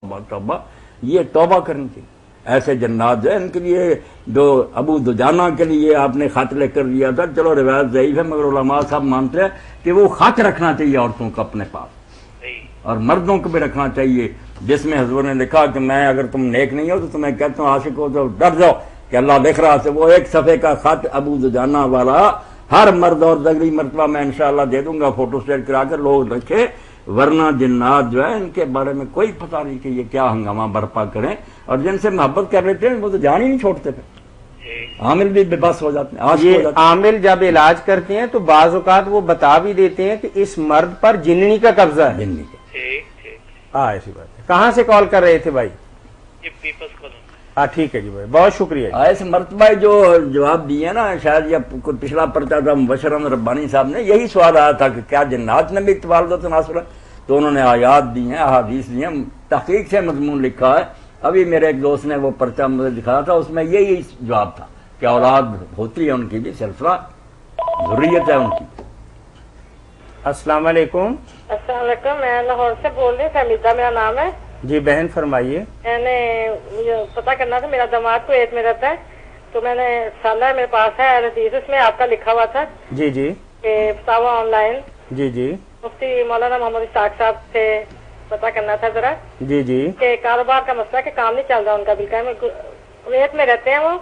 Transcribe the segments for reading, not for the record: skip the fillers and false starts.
توبہ یہ توبہ کرنی چاہیے. ایسے جنات جو ہے ان کے لیے جو ابو دجانہ کے لیے آپ نے خط لے کر دیا تھا، چلو روایت ضعیف ہے مگر علماء صاحب مانتے ہیں کہ وہ خط رکھنا چاہیے عورتوں کو اپنے پاس اور مردوں کو بھی رکھنا چاہیے، جس میں حضور نے لکھا کہ میں اگر تم نیک نہیں ہو تو تمہیں کہتا ہوں عاشق ہو تو ڈر جاؤ کہ اللہ دیکھ رہا ہے. وہ ایک صفحے کا خط ابو دجانہ والا ہر مرد اور اگلی مرتبہ میں انشاءاللہ دے دوں گا، فوٹو اسٹیٹ کرا کر لوگ رکھے، ورنہ جنات جو ہے ان کے بارے میں کوئی پتہ نہیں کہ یہ کیا ہنگامہ برپا کریں، اور جن سے محبت کر لیتے ہیں وہ تو جان ہی نہیں چھوڑتے پھر عامل بھی بے بس ہو جاتے ہیں. یہ عامل جب علاج کرتے ہیں تو بعض اوقات وہ بتا بھی دیتے ہیں کہ اس مرد پر جننی کا قبضہ ہے. جننی کا. ایسی بات ہے. کہاں سے کال کر رہے تھے بھائی؟ ٹھیک ہے جی بھائی، بہت شکریہ. اس مرتبہ جو جواب دیے نا، شاید یہ پچھلا پرچہ تھا مبشر احمد ربانی صاحب نے، یہی سوال آیا تھا کہ کیا جنات نے بھی توالد و تناسل ہے، تو انہوں نے آیات دی ہیں، احادیث دی ہیں، تحقیق سے مضمون لکھا ہے. ابھی میرے ایک دوست نے وہ پرچہ مجھے دکھایا تھا، اس میں یہی جواب تھا کہ اولاد ہوتی ہے ان کی بھی، سلسلہ ضروریت ہے ان کی. السلام علیکم. السلام علیکم، میں لاہور سے بول رہی ہوں، فہمیدہ میرا نام ہے. جی بہن فرمائیے. میں نے پتا کرنا تھا، میرا داماد کویت میں رہتا ہے، تو میں نے سالہ میرے پاس ہے حدیث، اس میں آپ کا لکھا ہوا تھا جی جی کہ فتاوی آن لائن جی جی مفتی مولانا محمد اسحاق صاحب سے پتا کرنا تھا ذرا جی جی کہ کاروبار کا مسئلہ کہ کام نہیں چل رہا ان کا بالکل. کویت میں رہتے ہیں وہ،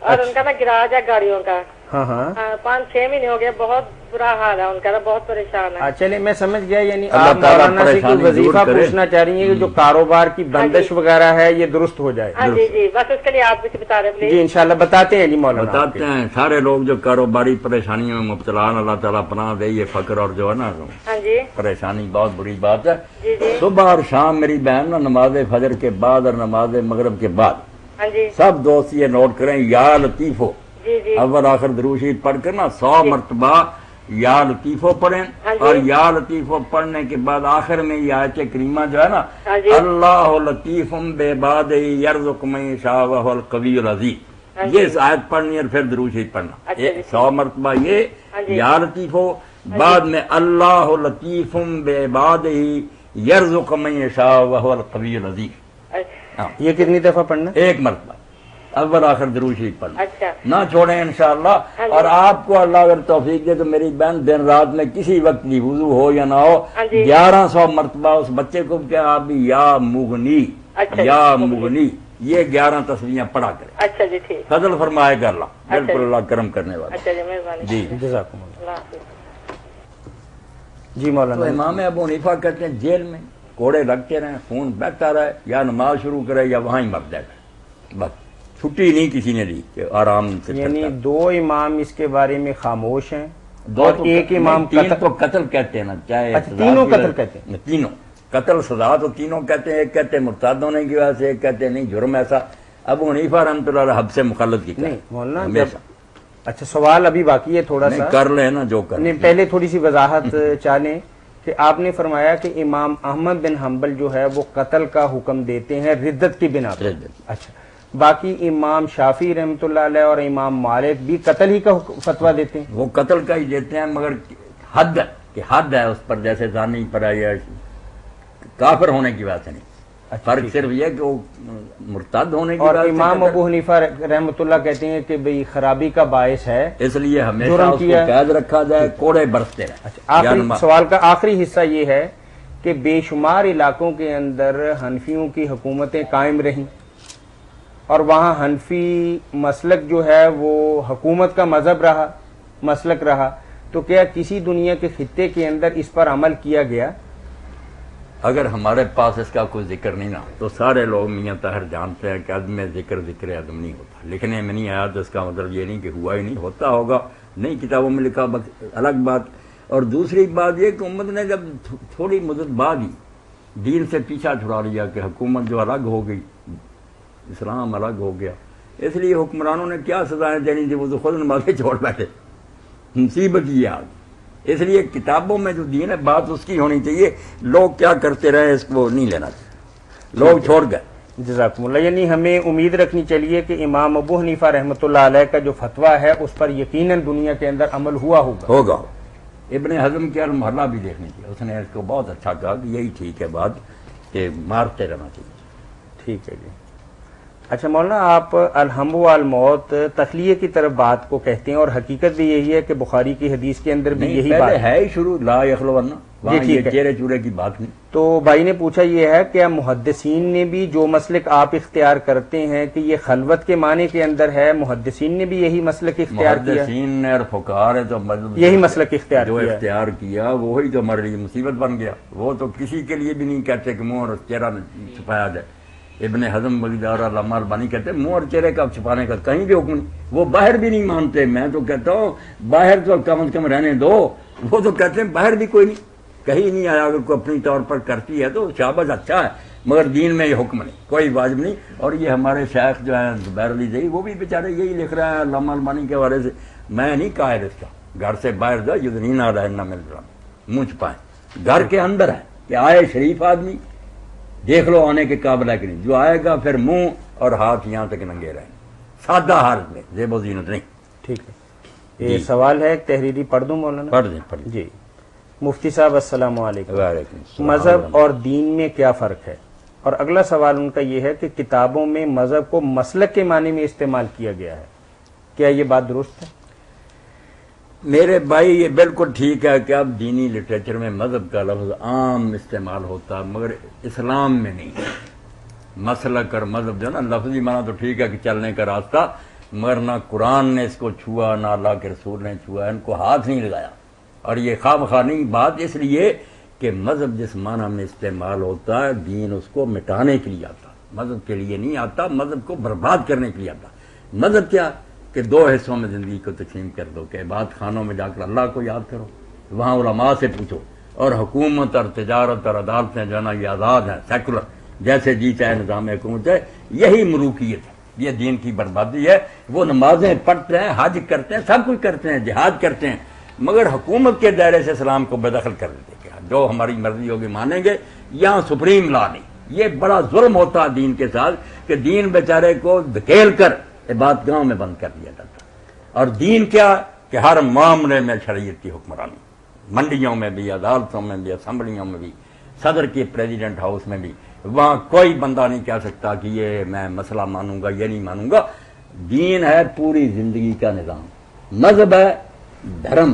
اور ان کا نا گراج ہے گاڑیوں کا. ہاں ہاں 5-6 مہینے ہو گئے، بہت برا حال ہے ان کا، بہت پریشان ہے. چلے میں سمجھ گیا، یعنی اللہ آپ تعالیٰ مولانا سے کوئی وظیفہ پوچھنا چاہ رہی ہیں کہ جو کاروبار کی بندش وغیرہ ہے یہ درست ہو جائے. ہاں جی جی، بس اس کے لیے آپ بھی بتا رہے پلیز. جی انشاءاللہ بتاتے ہیں جی مولانا. بتاتے ہیں سارے لوگ جو کاروباری پریشانیوں میں مبتلا ہیں، اللہ تعالیٰ پناہ دے. یہ فقر اور جو ہے نا ہاں جی پریشانی بہت بری بات ہے. جی جی صبح اور شام میری بہن نا نماز فجر کے بعد اور نماز مغرب کے بعد ہاں جی سب دوست یہ نوٹ کریں، یا لطیفو جی جی اول آخر درود شریف پڑھ کر نا 100 مرتبہ یا لطیفو پڑھیں، اور یا لطیفو پڑھنے کے بعد آخر میں یہ آیت کریمہ جو ہے نا، اللہ لطیف بعبادہ یرزق من یشاء وہو القوی العزیز، یہ آیت پڑھنی اور پھر درود شریف پڑھنا 100 مرتبہ یہ یا لطیفو، بعد میں اللہ لطیف بعبادہ یرزق من یشاء وہو القوی العزیز. یہ کتنی دفعہ پڑھنا؟ 1 مرتبہ اول آخر درود شریف پڑھنا. اچھا نہ چھوڑیں انشاءاللہ. اور آپ کو اللہ اگر توفیق دے تو میری بہن دن رات میں کسی وقت بھی وضو ہو یا نہ ہو 1100 مرتبہ اس بچے کو کیا آپ بھی یا مغنی یا مغنی یہ 11 تسبیحیں پڑھا کریں. اچھا جی ٹھیک. فضل فرمائے گا اللہ، بالکل اللہ کرم کرنے والا. اچھا جی مہربانی. جی جزاکم اللہ. اللہ حافظ. جی مولانا. تو امام ابو حنیفہ کہتے ہیں جیل میں کوڑے لگتے رہیں، خون بہتا رہے، یا نماز شروع کرے یا وہاں ہی مر جائے، بس چھٹی نہیں کسی نے دی کہ آرام سے. یعنی 2 امام اس کے بارے میں خاموش ہیں، 2 اور ایک امام 3 کو قتل کہتے ہیں نا، چاہے تینوں قتل کہتے ہیں. تینوں قتل سزا تو تینوں کہتے ہیں. ایک کہتے ہیں مرتد ہونے کی وجہ سے، ایک کہتے ہیں نہیں جرم ایسا. ابو حنیفہ رحمۃ اللہ علیہ حد سے مخالفت کی. نہیں مولانا اچھا سوال ابھی باقی ہے تھوڑا سا، کر لیں نا جو کر. نہیں پہلے تھوڑی سی وضاحت چاہیں کہ آپ نے فرمایا کہ امام احمد بن حنبل جو ہے وہ قتل کا حکم دیتے ہیں ردت کی بنا پر. اچھا باقی امام شافعی رحمۃ اللہ علیہ اور امام مالک بھی قتل ہی کا فتویٰ دیتے ہیں. وہ قتل کا ہی دیتے ہیں مگر حد ہے کہ حد ہے اس پر، جیسے زانی پر ہے یا کافر ہونے کی وجہ سے نہیں. فرق صرف یہ کہ وہ مرتد ہونے کی اور وجہ سے. امام ابو حنیفہ رحمۃ اللہ کہتے ہیں کہ بھئی خرابی کا باعث ہے، اس لیے ہمیشہ اس کو قید رکھا جائے، کوڑے برستے رہے. آخری سوال کا آخری حصہ یہ ہے کہ بے شمار علاقوں کے اندر حنفیوں کی حکومتیں قائم رہیں اور وہاں حنفی مسلک جو ہے وہ حکومت کا مذہب رہا، مسلک رہا، تو کیا کسی دنیا کے خطے کے اندر اس پر عمل کیا گیا؟ اگر ہمارے پاس اس کا کوئی ذکر نہیں نا تو سارے لوگ میاں طاہر جانتے ہیں کہ عدم ذکر عدم نہیں ہوتا. لکھنے میں نہیں آیا تو اس کا مطلب یہ نہیں کہ ہوا ہی نہیں، ہوتا ہوگا، نہیں کتابوں میں لکھا، الگ بات. اور دوسری بات یہ کہ امت نے جب تھوڑی مدت بعد ہی دین سے پیچھا چھڑا لیا کہ حکومت جو الگ ہو گئی، اسلام الگ ہو گیا، اس لیے حکمرانوں نے کیا سزائیں دینی تھی، وہ تو خود نمازیں چھوڑ بیٹھے. مصیبت یہ آ گئی. اس لیے کتابوں میں جو دین ہے بات اس کی ہونی چاہیے. لوگ کیا کرتے رہے اس کو نہیں لینا چاہیے، لوگ چھوڑ گئے. جزاکم اللہ. یعنی ہمیں امید رکھنی چاہیے کہ امام ابو حنیفہ رحمۃ اللہ علیہ کا جو فتویٰ ہے اس پر یقیناً دنیا کے اندر عمل ہوا ہوگا. ابن حزم کے المحلہ بھی دیکھنی چاہیے، اس نے اس کو بہت اچھا کہا کہ یہی ٹھیک ہے بات کہ مارتے رہنا چاہیے. ٹھیک ہے جی. اچھا مولانا، آپ الحم والموت تخلیہ کی طرف بات کو کہتے ہیں، اور حقیقت بھی یہی ہے کہ بخاری کی حدیث کے اندر بھی یہی بات ہے ہی شروع لا یخلون، وہاں یہ چہرے چورے کی بات نہیں. تو بھائی نے پوچھا یہ ہے کہ محدثین نے بھی جو مسلک آپ اختیار کرتے ہیں کہ یہ خلوت کے معنی کے اندر ہے، محدثین نے بھی یہی مسلک اختیار کیا؟ محدثین نے اور فقہا نے تو یہی مسلک اختیار کیا وہی تو ہمارے لیے مصیبت بن گیا. وہ تو کسی کے لیے بھی نہیں کہتے کہ منہ اور چہرہ چھپایا جائے. ابن حزم وغیرہ علامہ البانی کہتے ہیں منہ اور چہرے کا چھپانے کا کہیں بھی حکم نہیں. وہ باہر بھی نہیں مانتے. میں تو کہتا ہوں باہر تو کم از کم رہنے دو. وہ تو کہتے ہیں باہر بھی کوئی نہیں، کہیں نہیں آیا. اگر کوئی اپنی طور پر کرتی ہے تو شاباش، اچھا ہے، مگر دین میں یہ حکم نہیں، کوئی واجب نہیں. اور یہ ہمارے شیخ جو ہیں زبیر علی زئی، وہ بھی بیچارے یہی لکھ رہے ہیں علامہ البانی کے حوالے سے. میں نہیں قائل اس کا. گھر سے باہر جاؤ یدنین علیہن من جلابیبہن، منہ چھپائیں. گھر کے اندر ہے کہ آئے شریف آدمی دیکھ لو آنے کے قابل ہے کہ نہیں. جو آئے گا پھر منہ اور ہاتھ یہاں تک ننگے رہیں، سادہ حالت میں، زیب و زینت نہیں. ٹھیک ہے. یہ سوال ہے، ایک تحریری پڑھ دوں مولانا؟ پڑھ دیں. جی. مفتی صاحب السلام علیکم. وعلیکم السلام. مذہب اور دین میں کیا فرق ہے؟ اور اگلا سوال ان کا یہ ہے کہ کتابوں میں مذہب کو مسلک کے معنی میں استعمال کیا گیا ہے، کیا یہ بات درست ہے؟ میرے بھائی یہ بالکل ٹھیک ہے کہ اب دینی لٹریچر میں مذہب کا لفظ عام استعمال ہوتا، مگر اسلام میں نہیں. مسلک اور مذہب جو نا لفظی معنی تو ٹھیک ہے کہ چلنے کا راستہ، مگر نہ قرآن نے اس کو چھوا نہ اللہ کے رسول نے چھوا، ان کو ہاتھ نہیں لگایا. اور یہ خواہ مخواہ نہیں بات، اس لیے کہ مذہب جس معنی میں استعمال ہوتا ہے، دین اس کو مٹانے کے لیے آتا، مذہب کے لیے نہیں آتا، مذہب کو برباد کرنے کے لیے آتا. مذہب کیا کہ دو حصوں میں زندگی کو تقسیم کر دو کہ عبادت خانوں میں جا کر اللہ کو یاد کرو، وہاں علماء سے پوچھو، اور حکومت اور تجارت اور عدالتیں جو ہے نا یہ آزاد ہیں، سیکولر، جیسے جی چاہے نظام حکومت ہے. یہی ملوکیت ہے، یہ دین کی بربادی ہے. وہ نمازیں پڑھتے ہیں، حج کرتے ہیں، سب کچھ کرتے ہیں، جہاد کرتے ہیں، مگر حکومت کے دائرے سے اسلام کو بے دخل کر دیتے کہ جو ہماری مرضی ہوگی مانیں گے، یہاں سپریم لا نہیں. یہ بڑا ظلم ہوتا ہے دین کے ساتھ کہ دین بیچارے کو دھکیل کر عبادت گاہوں میں بند کر دیا جاتا. اور دین کیا کہ ہر معاملے میں شریعت کی حکمرانی، منڈیوں میں بھی، عدالتوں میں بھی، اسمبلیوں میں بھی، صدر کے پریزیڈنٹ ہاؤس میں بھی. وہاں کوئی بندہ نہیں کہہ سکتا کہ یہ میں مسئلہ مانوں گا، یہ نہیں مانوں گا. دین ہے پوری زندگی کا نظام. مذہب ہے دھرم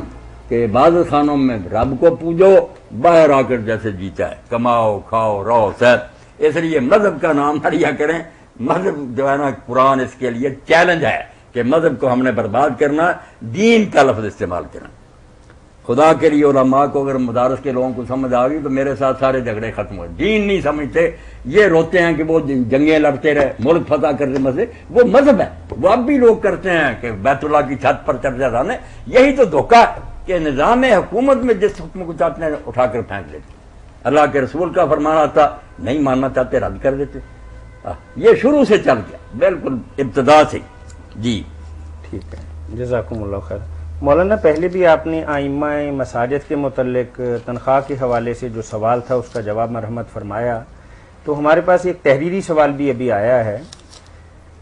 کہ عبادت خانوں میں رب کو پوجو، باہر آ کر جیسے جیتا ہے کماؤ کھاؤ رہو سیر. اس لیے مذہب کا نام نہ لیا کریں. مذہب جو ہے نا قرآن اس کے لیے چیلنج ہے کہ مذہب کو ہم نے برباد کرنا، دین کا لفظ استعمال کرنا. خدا کے لیے علماء کو اگر مدارس کے لوگوں کو سمجھ آ گئی تو میرے ساتھ سارے جھگڑے ختم ہوئے. دین نہیں سمجھتے، یہ روتے ہیں کہ وہ جنگیں لڑتے رہے، ملک فتح کرتے مسئلے. وہ مذہب ہے، وہ اب بھی لوگ کرتے ہیں کہ بیت اللہ کی چھت پر چڑھ جانے. یہی تو دھوکہ ہے کہ نظام حکومت میں جس حکم کو چاہتے ہیں اٹھا کر پھینک دیتے. اللہ کے رسول کا فرمان آتا، نہیں ماننا چاہتے رد کر دیتے. یہ شروع سے چل گیا، بالکل ابتدا سے. جی ٹھیک ہے، جزاکم اللہ خیر. مولانا پہلے بھی آپ نے ائمہ مساجد کے متعلق تنخواہ کے حوالے سے جو سوال تھا اس کا جواب مرحمت فرمایا. تو ہمارے پاس ایک تحریری سوال بھی ابھی آیا ہے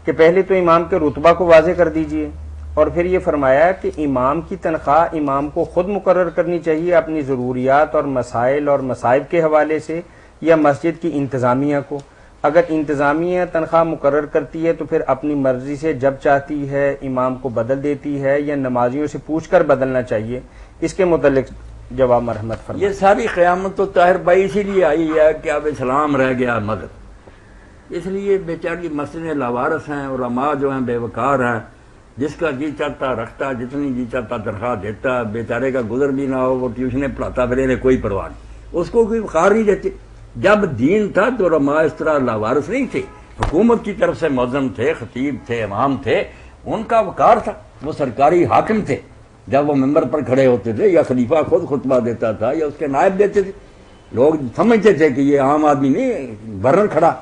کہ پہلے تو امام کے رتبہ کو واضح کر دیجئے، اور پھر یہ فرمایا کہ امام کی تنخواہ امام کو خود مقرر کرنی چاہیے اپنی ضروریات اور مسائل اور مصائب کے حوالے سے، یا مسجد کی انتظامیہ کو. اگر انتظامیہ تنخواہ مقرر کرتی ہے تو پھر اپنی مرضی سے جب چاہتی ہے امام کو بدل دیتی ہے، یا نمازیوں سے پوچھ کر بدلنا چاہیے؟ اس کے متعلق جواب مرحمت فرمائیں. یہ ساری قیامت تو طاہر بھائی اسی لیے آئی ہے کہ اب اسلام رہ گیا مذہب. اس لیے بیچاری مسجدیں لاوارث ہیں، علماء جو ہیں بے وقار ہیں، جس کا جی چاہتا رکھتا، جتنی جی چاہتا تنخواہ دیتا. بیچارے کا گزر بھی نہ ہو، وہ ٹیوشنیں پڑھاتا پھر انہیں کوئی پرواہ نہیں، اس کو کوئی وقار نہیں دیتے. جب دین تھا تو علماء اس طرح لاوارث نہیں تھے. حکومت کی طرف سے مؤذن تھے، خطیب تھے، امام تھے، ان کا وقار تھا، وہ سرکاری حاکم تھے. جب وہ ممبر پر کھڑے ہوتے تھے یا خلیفہ خود خطبہ دیتا تھا یا اس کے نائب دیتے تھے، لوگ سمجھتے تھے کہ یہ عام آدمی نہیں، گورنر کھڑا.